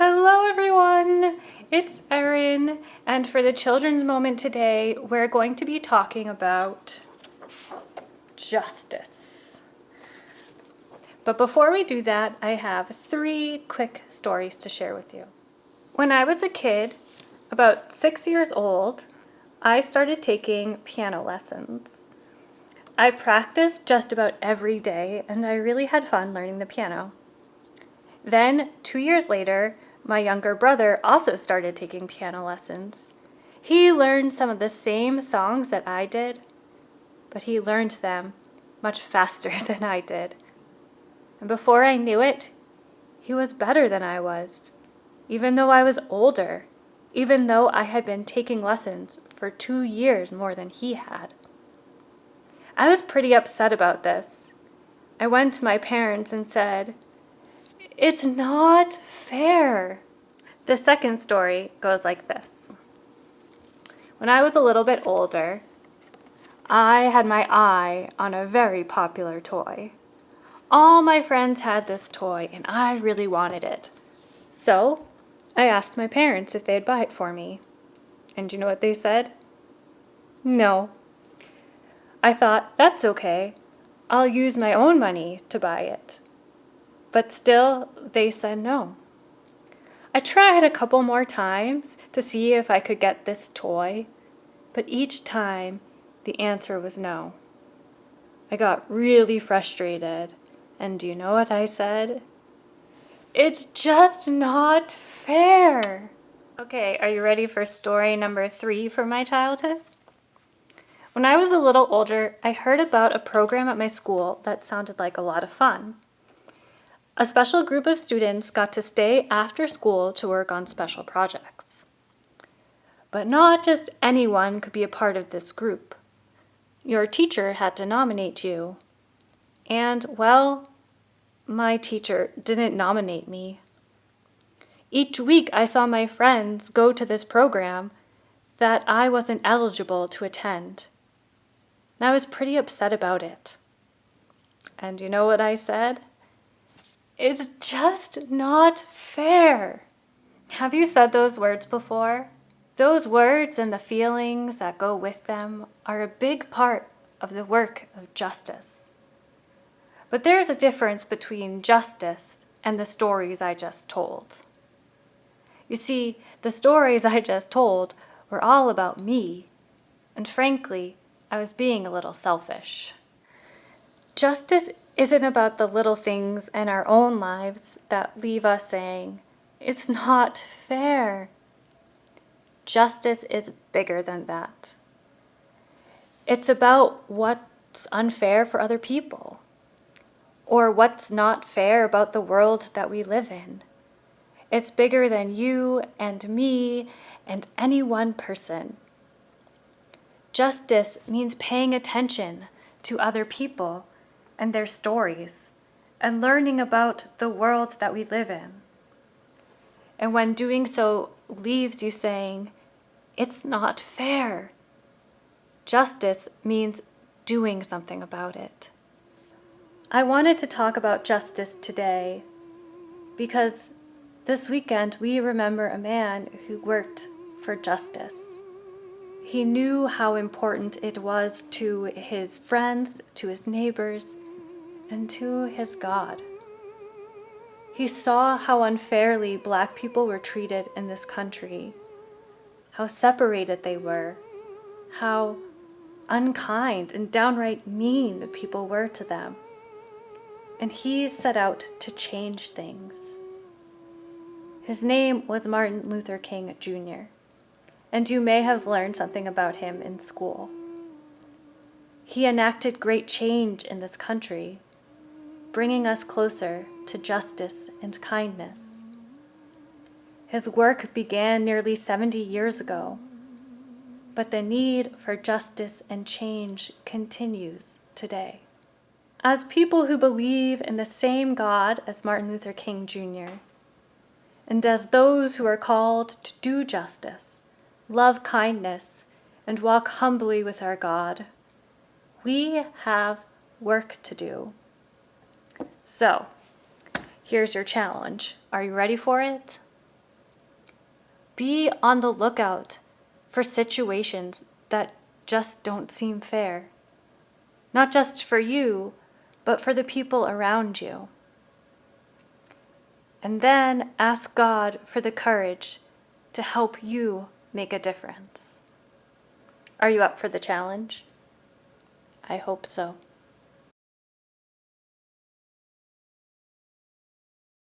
Hello everyone, it's Erin, and for the children's moment today, we're going to be talking about justice. But before we do that, I have 3 quick stories to share with you. When I was a kid, about 6 years old, I started taking piano lessons. I practiced just about every day, and I really had fun learning the piano. Then, 2 years later, my younger brother also started taking piano lessons. He learned some of the same songs that I did, but he learned them much faster than I did. And before I knew it, he was better than I was, even though I was older, even though I had been taking lessons for 2 years more than he had. I was pretty upset about this. I went to my parents and said, "It's not fair." The second story goes like this. When I was a little bit older, I had my eye on a very popular toy. All my friends had this toy, and I really wanted it. So I asked my parents if they'd buy it for me. And you know what they said? No. I thought, that's okay. I'll use my own money to buy it. But still, they said no. I tried a couple more times to see if I could get this toy, but each time the answer was no. I got really frustrated, and do you know what I said? It's just not fair. Okay, are you ready for story number 3 from my childhood? When I was a little older, I heard about a program at my school that sounded like a lot of fun. A special group of students got to stay after school to work on special projects. But not just anyone could be a part of this group. Your teacher had to nominate you. And, well, my teacher didn't nominate me. Each week I saw my friends go to this program that I wasn't eligible to attend. And I was pretty upset about it. And you know what I said? It's just not fair. Have you said those words before? Those words and the feelings that go with them are a big part of the work of justice. But there's a difference between justice and the stories I just told. You see, the stories I just told were all about me, and frankly, I was being a little selfish. Justice isn't about the little things in our own lives that leave us saying, "It's not fair." Justice is bigger than that. It's about what's unfair for other people, or what's not fair about the world that we live in. It's bigger than you and me and any one person. Justice means paying attention to other people and their stories, and learning about the world that we live in. And when doing so leaves you saying, "It's not fair," justice means doing something about it. I wanted to talk about justice today because this weekend we remember a man who worked for justice. He knew how important it was to his friends, to his neighbors, and to his God. He saw how unfairly Black people were treated in this country, how separated they were, how unkind and downright mean people were to them. And he set out to change things. His name was Martin Luther King Jr., and you may have learned something about him in school. He enacted great change in this country, bringing us closer to justice and kindness. His work began nearly 70 years ago, but the need for justice and change continues today. As people who believe in the same God as Martin Luther King Jr., and as those who are called to do justice, love kindness, and walk humbly with our God, we have work to do. So, here's your challenge. Are you ready for it? be on the lookout for situations that just don't seem fair. Not just for you, but for the people around you. And then ask God for the courage to help you make a difference. Are you up for the challenge? I hope so.